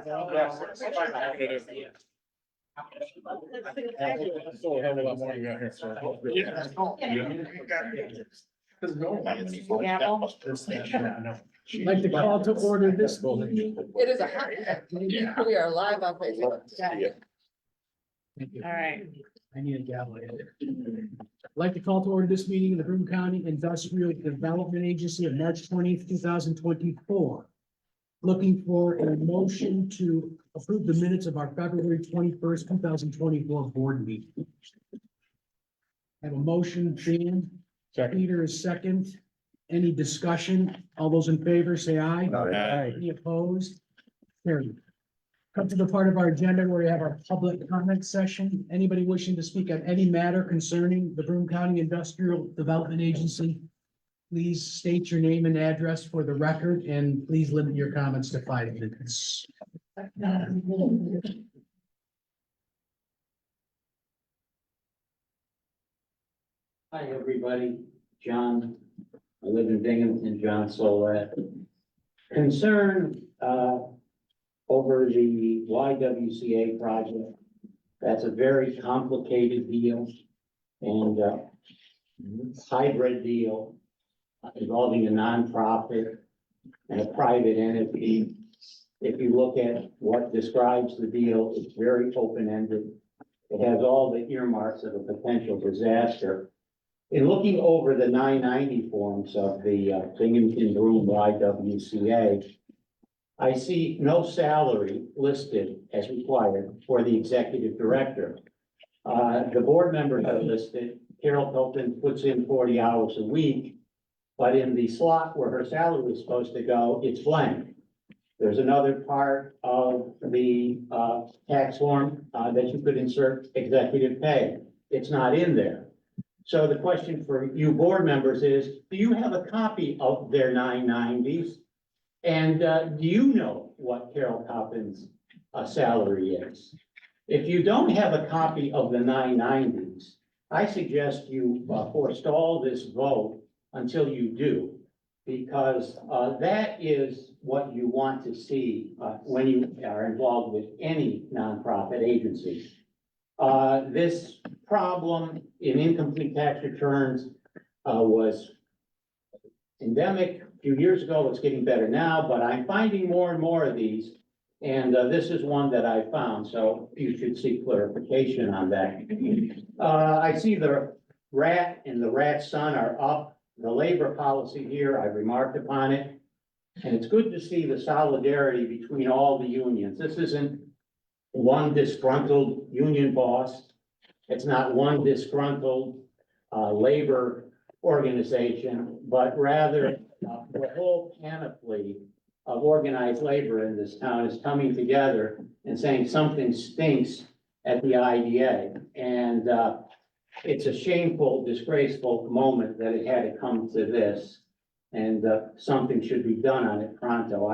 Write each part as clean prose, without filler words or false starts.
So a hell of a lot more you got here, so. Yeah. I'd like to call to order this meeting. It is a hot. We are live on Facebook. Thank you. All right. I need a gavel. I'd like to call to order this meeting of the Broome County Industrial Development Agency of March 20th, 2024. Looking for a motion to approve the minutes of our February 21st, 2024 board meeting. I have a motion, Dan. Second. Peter is second. Any discussion? All those in favor, say aye. Aye. Any opposed? Carried. Come to the part of our agenda where we have our public comment session. Anybody wishing to speak on any matter concerning the Broome County Industrial Development Agency, please state your name and address for the record, and please limit your comments to 5 minutes. Hi, everybody. John, I live in Binghamton, John Solette. Concern, over the YWCA project. That's a very complicated deal and, hybrid deal involving a nonprofit and a private entity. If you look at what describes the deal, it's very open-ended. It has all the earmarks of a potential disaster. In looking over the 990 forms of the Binghamton Broome YWCA, I see no salary listed as required for the executive director. The board members are listed. Carol Hilton puts in 40 hours a week, but in the slot where her salary is supposed to go, it's blank. There's another part of the tax form that you could insert executive pay. It's not in there. So the question for you board members is, do you have a copy of their 990s? And do you know what Carol Coppin's salary is? If you don't have a copy of the 990s, I suggest you forestall this vote until you do, because that is what you want to see when you are involved with any nonprofit agency. This problem in incomplete tax returns was endemic a few years ago. It's getting better now, but I'm finding more and more of these. And this is one that I found, so you should seek clarification on that. I see the rat and the rat son are up. The labor policy here, I've remarked upon it. And it's good to see the solidarity between all the unions. This isn't one disgruntled union boss. It's not one disgruntled labor organization, but rather the whole panoply of organized labor in this town is coming together and saying something stinks at the IDA. And it's a shameful, disgraceful moment that it had to come to this. And something should be done on it pronto.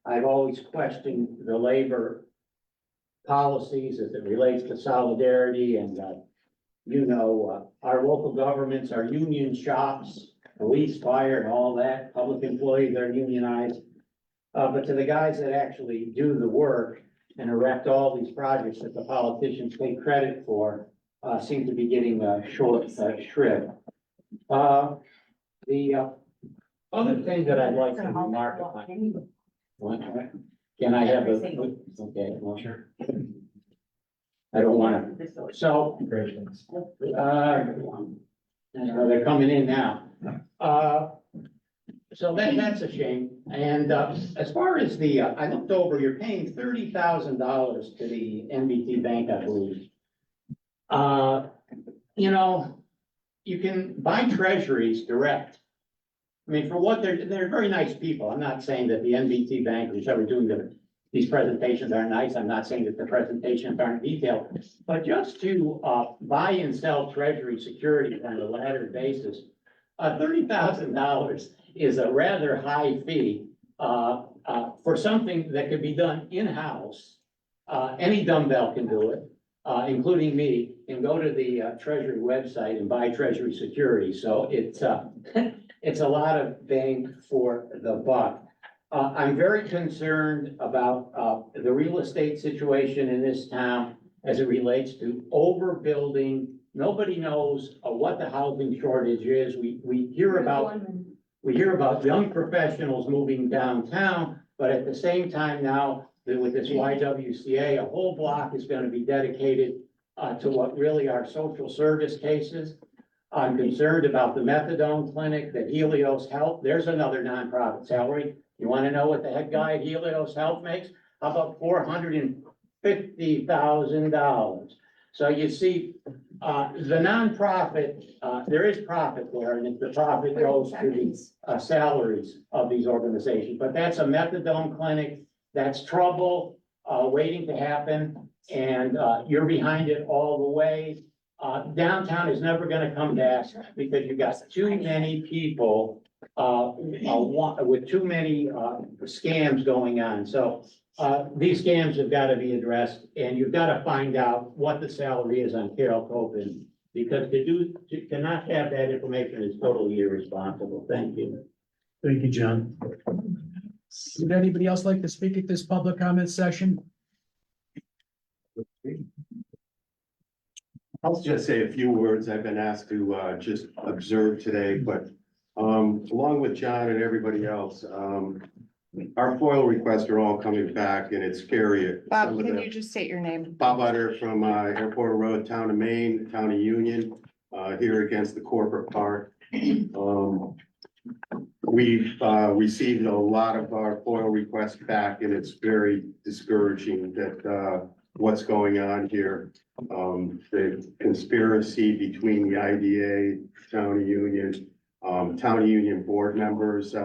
I've always questioned the labor policies as it relates to solidarity and our local governments, our union shops, police, fire, and all that, public employees are unionized. But to the guys that actually do the work and erect all these projects that the politicians take credit for, seem to be getting short shrift. The other thing that I'd like to remark upon. What? Can I have a, okay, well, sure. I don't want to, so, they're coming in now. So that's a shame. And as far as the, I looked over, you're paying $30,000 to the NBT Bank, I believe. You can buy treasuries direct. I mean, for what they're very nice people. I'm not saying that the NBT Bank, who's ever doing these presentations aren't nice. I'm not saying that the presentations aren't detailed, but just to buy and sell treasury securities on a laddered basis, $30,000 is a rather high fee for something that could be done in-house. Any dumbbell can do it, including me, and go to the Treasury website and buy treasury securities. So it's it's a lot of bang for the buck. I'm very concerned about, the real estate situation in this town as it relates to overbuilding. Nobody knows, what the housing shortage is. We hear about young professionals moving downtown, but at the same time now, with this YWCA, a whole block is gonna be dedicated, to what really are social service cases. I'm concerned about the methadone clinic that Helios Health, there's another nonprofit salary. You wanna know what the head guy at Helios Health makes? How about $450,000? So you see, the nonprofit, there is profit there, and the profit goes to the salaries of these organizations. But that's a methadone clinic, that's trouble, waiting to happen, and, you're behind it all the way. Downtown is never gonna come back because you've got too many people, with too many, scams going on. So, these scams have got to be addressed, and you've got to find out what the salary is on Carol Copen. Because to not have that information is totally irresponsible. Thank you. Thank you, John. Would anybody else like to speak at this public comment session? I'll just say a few words. I've been asked to just observe today, but along with John and everybody else, our FOIL requests are all coming back, and it's scary. Bob, can you just state your name? Bob Utter from Airport Road, Town of Maine, Town of Union, here against the corporate park. We've received a lot of our FOIL requests back, and it's very discouraging that what's going on here. The conspiracy between the IDA, Town of Union board members,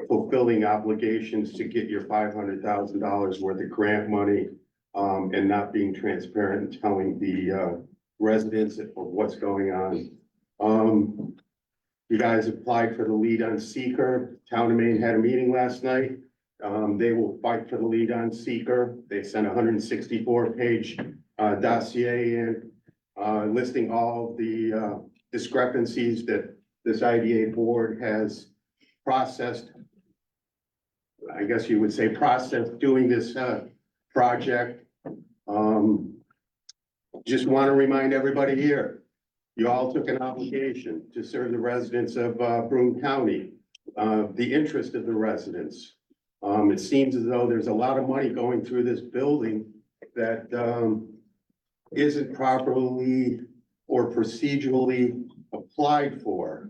fulfilling obligations to get your $500,000 worth of grant money, and not being transparent and telling the residents of what's going on. You guys applied for the lead on seeker. Town of Maine had a meeting last night. They will fight for the lead on seeker. They sent a 164-page dossier in, listing all the discrepancies that this IDA board has processed. I guess you would say processed doing this project. Just want to remind everybody here, you all took an obligation to serve the residents of Broome County, the interest of the residents. It seems as though there's a lot of money going through this building that isn't properly or procedurally applied for.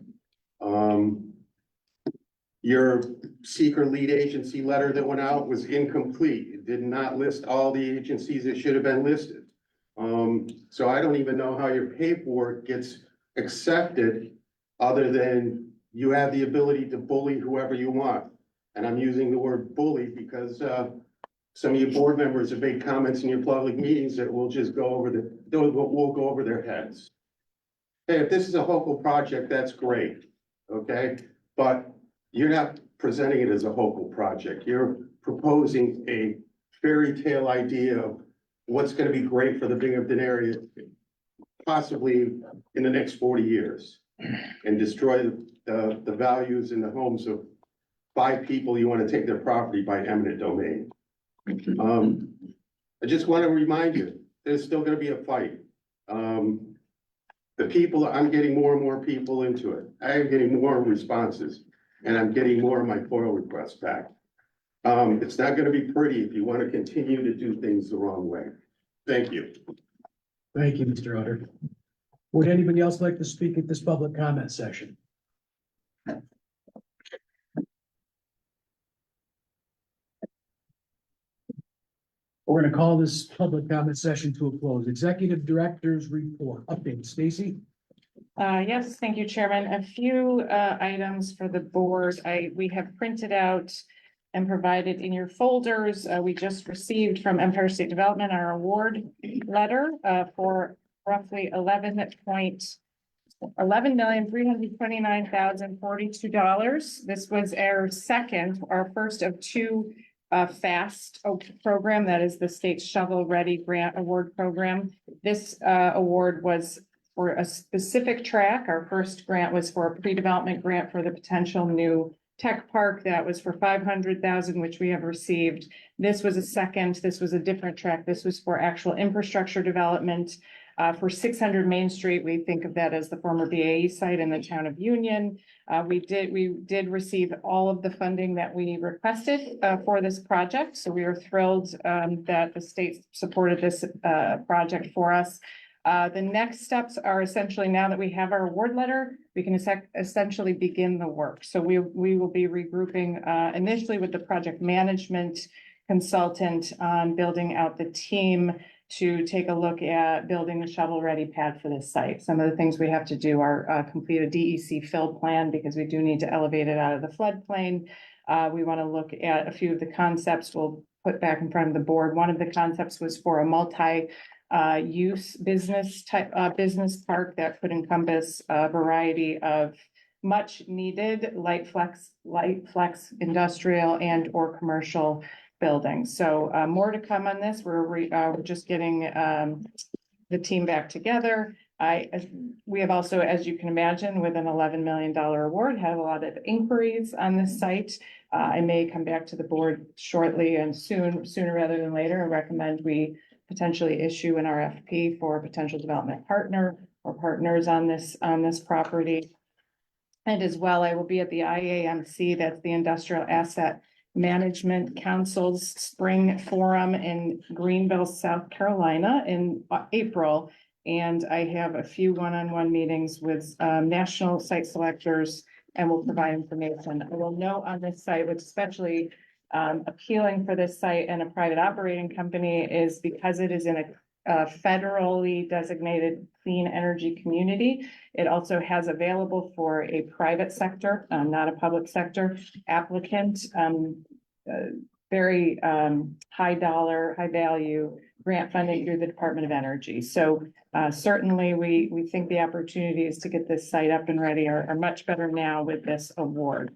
Your seeker lead agency letter that went out was incomplete. It did not list all the agencies that should have been listed. So I don't even know how your paperwork gets accepted, other than you have the ability to bully whoever you want. And I'm using the word bully because some of your board members have made comments in your public meetings that will just go over we'll go over their heads. Hey, if this is a hopeful project, that's great, okay? But you're not presenting it as a hopeful project. You're proposing a fairy tale idea of what's gonna be great for the Binghamton area, possibly in the next 40 years, and destroy the values in the homes of 5 people you want to take their property by eminent domain. I just want to remind you, there's still going to be a fight. The people, I'm getting more and more people into it. I am getting more responses, and I'm getting more of my FOIL requests back. It's not going to be pretty if you want to continue to do things the wrong way. Thank you. Thank you, Mr. Utter. Would anybody else like to speak at this public comment session? We're going to call this public comment session to a close. Executive Director's Report. Update, Stacy? Yes, thank you, Chairman. A few items for the board. We have printed out and provided in your folders. We just received from Empire State Development our award letter for roughly $11,329,042. This was our first of 2 FAST program, that is the state's shovel ready grant award program. This award was for a specific track. Our first grant was for a pre-development grant for the potential new tech park that was for 500,000, which we have received. This was a different track. This was for actual infrastructure development. For 600 Main Street, we think of that as the former BAE site in the town of Union. We did receive all of the funding that we requested for this project. So we are thrilled that the state supported this project for us. The next steps are essentially, now that we have our award letter, we can essentially begin the work. So we will be regrouping initially with the project management consultant on building out the team to take a look at building a shovel-ready pad for this site. Some of the things we have to do are complete a DEC fill plan because we do need to elevate it out of the floodplain. We want to look at a few of the concepts we'll put back in front of the board. One of the concepts was for a multi-use business business park that could encompass a variety of much needed light flex industrial and or commercial buildings. So more to come on this. We're just getting the team back together. We have also, as you can imagine, with an $11 million award, have a lot of inquiries on this site. I may come back to the board shortly and sooner rather than later, and recommend we potentially issue an RFP for a potential development partner or partners on this property. And as well, I will be at the IAMC, that's the Industrial Asset Management Council's Spring Forum in Greenville, South Carolina in April. And I have a few one-on-one meetings with national site selectors and will provide information. I will note on this site, what's especially appealing for this site and a private operating company is because it is in a federally designated clean energy community. It also has available for a private sector, not a public sector applicant, very high dollar, high value grant funding through the Department of Energy. So certainly we think the opportunities to get this site up and ready are much better now with this award.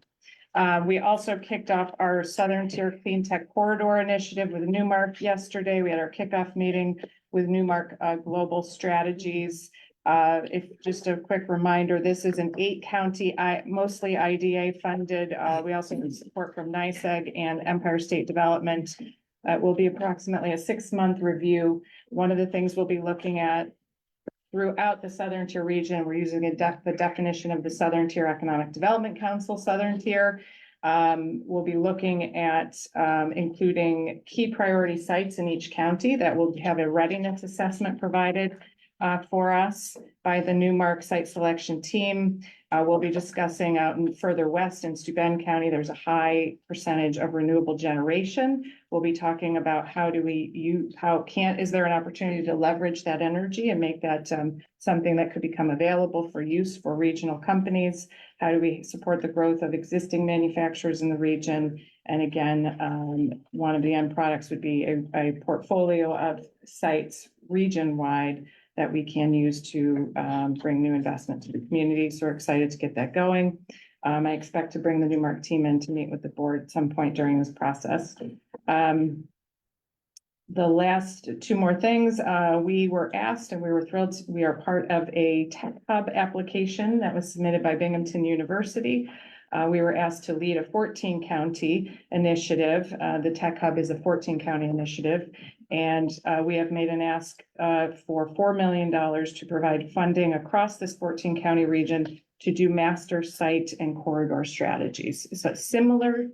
We also kicked off our Southern Tier Clean Tech Corridor Initiative with Newmark yesterday. We had our kickoff meeting with Newmark Global Strategies. If just a quick reminder, this is an 8-county, mostly IDA funded. We also need support from NYSEG and Empire State Development. It will be approximately a 6-month review. One of the things we'll be looking at throughout the Southern Tier region, we're using the definition of the Southern Tier Economic Development Council, Southern Tier. We'll be looking at including key priority sites in each county that will have a readiness assessment provided for us by the Newmark site selection team. We'll be discussing out in further west in Steuben County, there's a high percentage of renewable generation. We'll be talking about how do we use, is there an opportunity to leverage that energy and make that something that could become available for use for regional companies? How do we support the growth of existing manufacturers in the region? And again, one of the end products would be a portfolio of sites region-wide that we can use to bring new investment to the community. So we're excited to get that going. I expect to bring the Newmark team in to meet with the board at some point during this process. The last 2 more things, we were asked and we were thrilled. We are part of a Tech Hub application that was submitted by Binghamton University. We were asked to lead a 14-county initiative. The Tech Hub is a 14-county initiative. And we have made an ask for $4 million to provide funding across this 14-county region to do master site and corridor strategies. So similar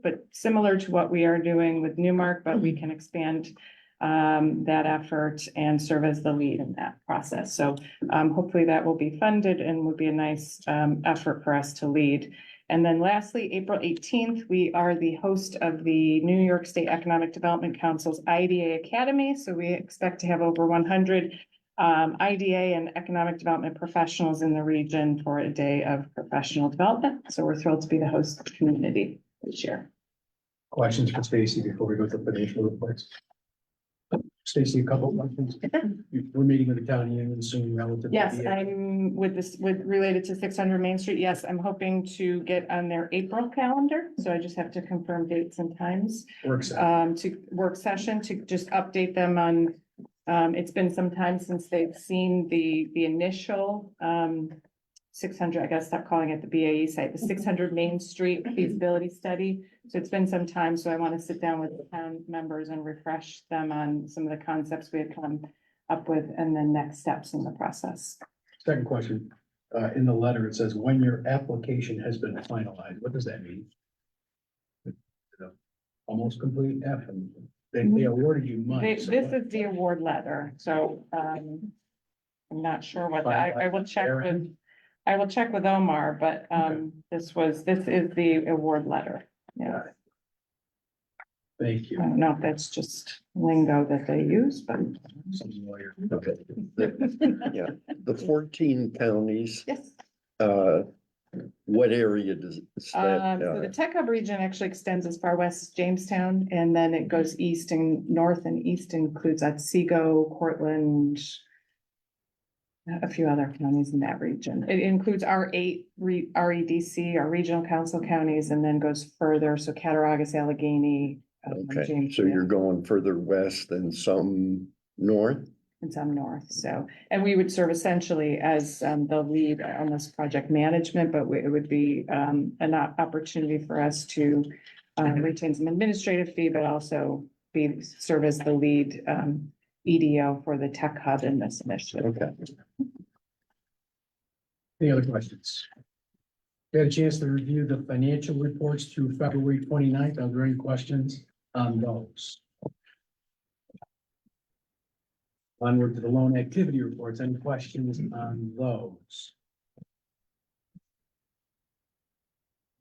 to what we are doing with Newmark, but we can expand that effort and serve as the lead in that process. So hopefully that will be funded and will be a nice effort for us to lead. And then lastly, April 18th, we are the host of the New York State Economic Development Council's IDA Academy. So we expect to have over 100 IDA and economic development professionals in the region for a day of professional development. So we're thrilled to be the host of the community this year. Questions for Stacy before we go to the financial reports? Stacy, a couple of questions. We're meeting with the county and soon relative. Yes, I'm related to 600 Main Street. Yes, I'm hoping to get on their April calendar. So I just have to confirm dates and times. Work session to just update them on, it's been some time since they've seen the initial 600, I gotta stop calling it the BAE site, the 600 Main Street feasibility study. So it's been some time, so I want to sit down with the town members and refresh them on some of the concepts we had come up with and then next steps in the process. Second question, in the letter, it says when your application has been finalized, what does that mean? Almost complete F, and they awarded you money. This so is what- the award letter, so, I'm not sure what, I will check with, Omar, but, this is the award letter. Yeah, Thank I you. don't know if that's just lingo that they use, but. Some lawyer. Okay. Yeah, the 14 counties, Yes. what area does that, So the Tech Hub region actually extends as far west as Jamestown, and then it goes east and north, and east includes Otsego, Cortland, a few other counties in that region. It includes our 8 REDC, our regional council counties, and then goes further, so Cattaraugus, Allegheny. okay, so Jamestown, you're going further west and some north? and some north, so, and we would serve essentially as the lead on this project management, but it would be an opportunity for us to retain some administrative fee, but also serve as the lead EDO for the tech hub in this initiative. Okay. Any other questions? You had a chance to review the financial reports through February 29th. Are there any questions on those? Onward to the loan activity reports. Any questions on those?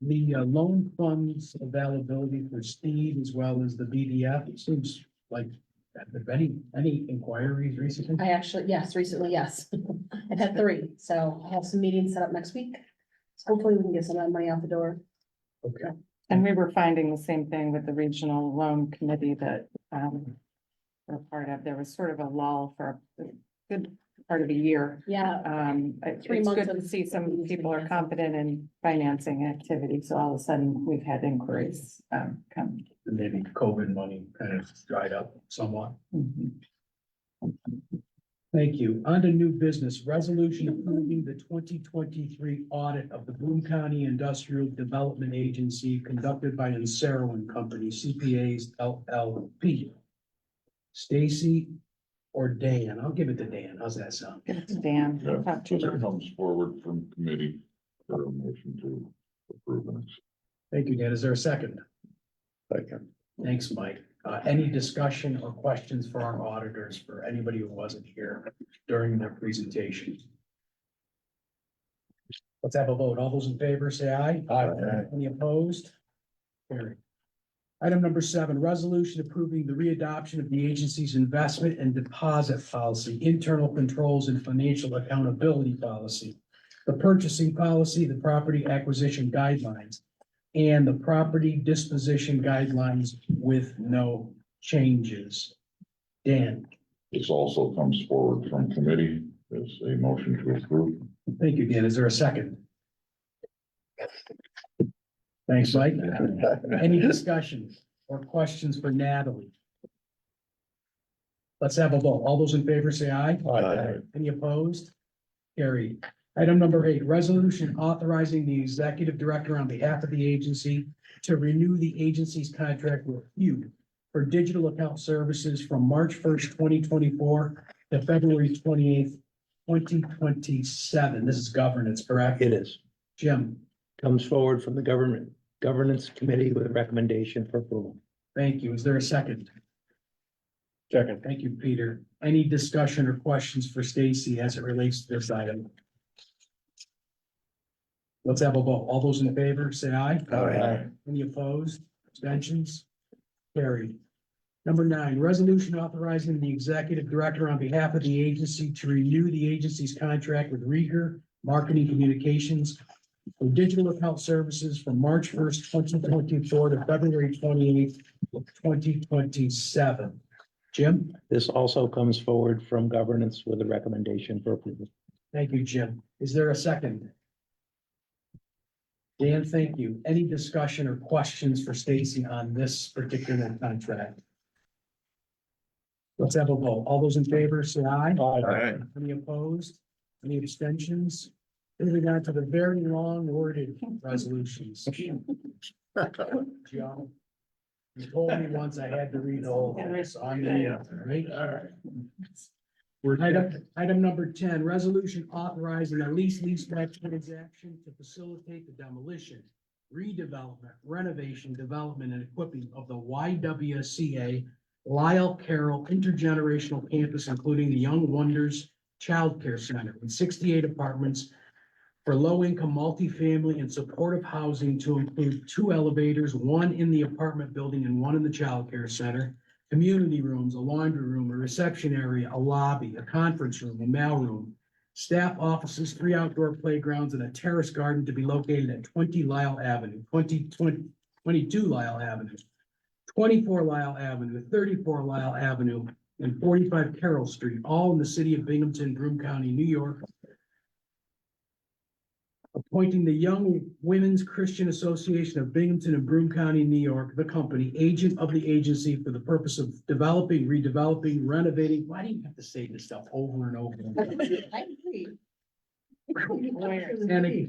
The loan funds availability for Steve as well as the BDF, it seems like, have there been any inquiries recently? I actually, yes, recently, yes. I've had 3, so I have some meetings set up next week. So hopefully we can get some of that money out the door. Okay. And we were finding the same thing with the regional loan committee that we're part of. There was sort of a lull for a good part of a year. Yeah, It's 3 good months to of see some meetings people are being confident in financing activity, so all of a sudden we've had inquiries come. Maybe COVID money kind of dried up somewhat. Mhm. Thank you. On to new business, resolution approving the 2023 audit of the Broome County Industrial Development Agency conducted by Ansero and Company, CPAs LLP. Stacy or Dan? I'll give it to Dan. How's that sound? Give it to Dan. Yeah, Talk to this him. comes forward from committee for a motion to approve it. Thank you, Dan. Is there a second? Second. Thanks, Mike. Any discussion or questions for our auditors, for anybody who wasn't here during their presentation? Let's have a vote. All those in favor, say aye. Aye. Any opposed? Carried. Item number 7, resolution approving the readoption of the agency's investment and deposit policy, internal controls and financial accountability policy, the purchasing policy, the property acquisition guidelines, and the property disposition guidelines with no changes. Dan, This also comes forward from committee. There's a motion to approve. thank you, Dan. Is there a second? Thanks, Mike. Any discussion or questions for Natalie? Let's have a vote. All those in favor say aye. Aye. Any opposed? Carried. Item number 8, resolution authorizing the executive director on behalf of the agency to renew the agency's contract with Hugh for digital account services from March 1st, 2024 to February 28th, 2027. This is governance, correct? It is. Jim, Comes forward from the governance committee with a recommendation for approval. thank you. Is there a second? Second. Thank you, Peter. Any discussion or questions for Stacy as it relates to this item? Let's have a vote. All those in favor, say aye. Aye. Any opposed? Abstentions? Carried. Number 9, resolution authorizing the executive director on behalf of the agency to renew the agency's contract with Rieger Marketing Communications for digital account services from March 1st, 2024 to February 28th, 2027. Jim? This also comes forward from governance with a recommendation for approval. Thank you, Jim. Is there a second? Dan, thank you. Any discussion or questions for Stacy on this particular contract? Let's have a vote. All those in favor, say aye. Aye. Any opposed? Any abstentions? Moving on to the very long worded resolutions. John, you told me once I had to read the whole thing, so I'm gonna, right? All right. Item number 10, resolution authorizing a lease-back transaction to facilitate the demolition, redevelopment, renovation, development, and equipping of the YWCA Lyle Carroll Intergenerational Campus, including the Young Wonders Child Care Center with 68 apartments for low-income multifamily and supportive housing to include 2 elevators, 1 in the apartment building and 1 in the child care center, community rooms, a laundry room, a reception area, a lobby, a conference room, a mail room, staff offices, 3 outdoor playgrounds, and a terrace garden to be located at 20 Lyle Avenue, 22 Lyle Avenue, 24 Lyle Avenue, 34 Lyle Avenue, and 45 Carroll Street, all in the city of Binghamton, Broome County, New York. Appointing the Young Women's Christian Association of Binghamton and Broome County, New York, the company, agent of the agency for the purpose of developing, redeveloping, renovating. Why do you have to say this stuff over and over? I agree.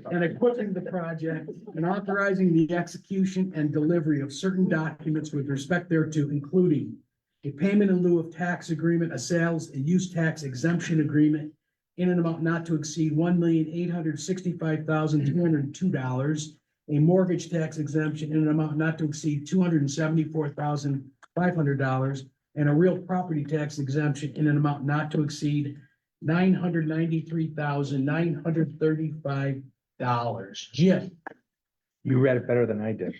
And equipping the project and authorizing the execution and delivery of certain documents with respect thereto, including a payment in lieu of tax agreement, a sales and use tax exemption agreement in an amount not to exceed $1,865,202, a mortgage tax exemption in an amount not to exceed $274,500, and a real property tax exemption in an amount not to exceed $993,935. Jim, You read it better than I did.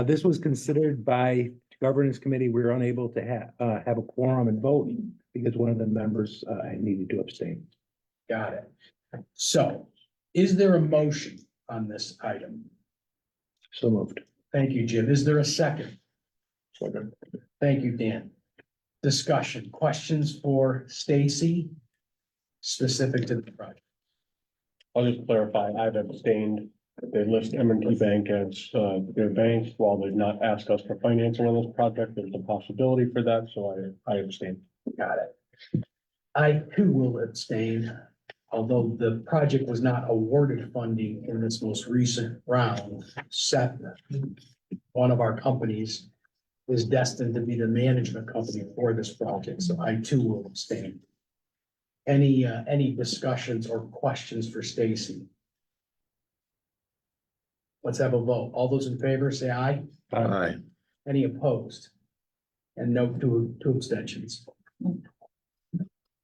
This was considered by governance committee. We were unable to have a quorum and vote because one of the members needed to abstain. got it. So is there a motion on this item? So moved. Thank you, Jim. Is there a second? Second. Thank you, Dan. Discussion, questions for Stacy specific to the project? I'll just clarify, I've abstained. They list M&T Bank as their bank. While they've not asked us for financing on this project, there's a possibility for that, so I abstain. Got it. I too will abstain, although the project was not awarded funding in this most recent round. Seth, one of our companies, is destined to be the management company for this project, so I too will abstain. Any discussions or questions for Stacy? Let's have a vote. All those in favor, say aye. Aye. Any opposed? And no two abstentions.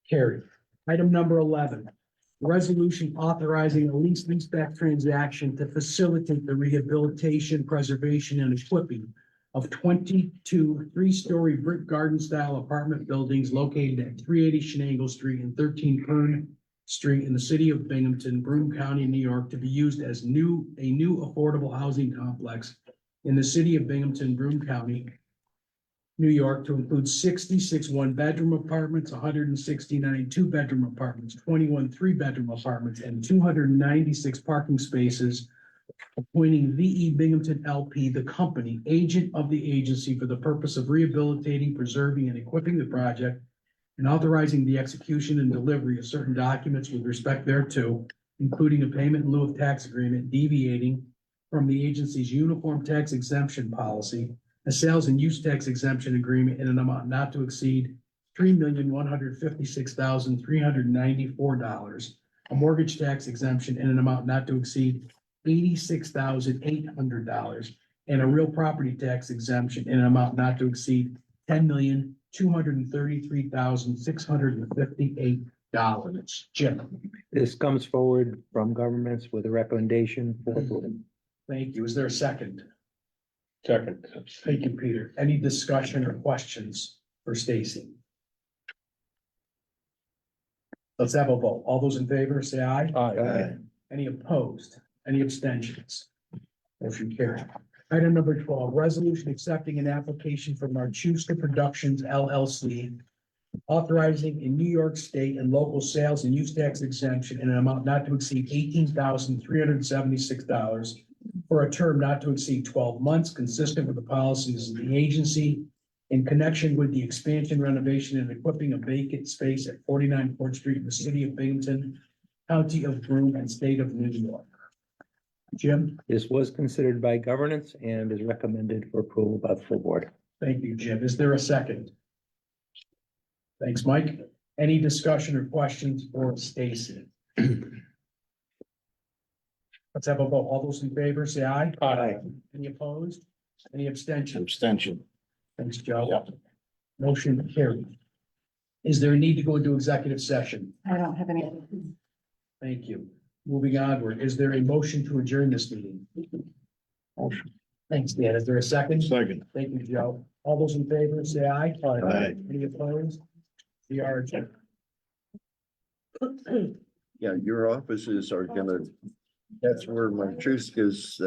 Carried. Item number 11, resolution authorizing a lease-back transaction to facilitate the rehabilitation, preservation, and equipping of 22 3-story brick garden-style apartment buildings located at 380 Shenango Street and 13 Kern Street in the city of Binghamton, Broome County, New York, to be used as a new affordable housing complex in the city of Binghamton, Broome County, New York, to include 66 1-bedroom apartments, 169 2-bedroom apartments, 21 3-bedroom apartments, and 296 parking spaces. Appointing VE Binghamton LP, the company, agent of the agency for the purpose of rehabilitating, preserving, and equipping the project, and authorizing the execution and delivery of certain documents with respect thereto, including a payment in lieu of tax agreement deviating from the agency's uniform tax exemption policy, a sales and use tax exemption agreement in an amount not to exceed $3,156,394, a mortgage tax exemption in an amount not to exceed $86,800, and a real property tax exemption in an amount not to exceed $10,233,658. Jim, This comes forward from governments with a recommendation for approval. thank you. Is there a second? Second. Thank you, Peter. Any discussion or questions for Stacy? Let's have a vote. All those in favor, say aye. Aye. Any opposed? Any abstentions? Motion carried. Item number 12, resolution accepting an application from Marchuska Productions LLC, authorizing a New York State and local sales and use tax exemption in an amount not to exceed $18,376 for a term not to exceed 12 months, consistent with the policies of the agency in connection with the expansion, renovation, and equipping of vacant space at 49 Court Street in the city of Binghamton, County of Broome, and State of New York. Jim, This was considered by governance and is recommended for approval by the full board. thank you, Jim. Is there a second? Thanks, Mike. Any discussion or questions for Stacy? Let's have a vote. All those in favor, say aye. Aye. Any opposed? Any abstentions? Abstention. Thanks, Joe. Motion carried. Is there a need to go into executive session? I don't have any. Thank you. Moving onward, is there a motion to adjourn this meeting? Motion. Thanks, Dan. Is there a second? Second. Thank you, Joe. All those in favor, say aye. Aye. Any opposed? We are adjourned. Yeah, your offices are gonna, that's where my Truska's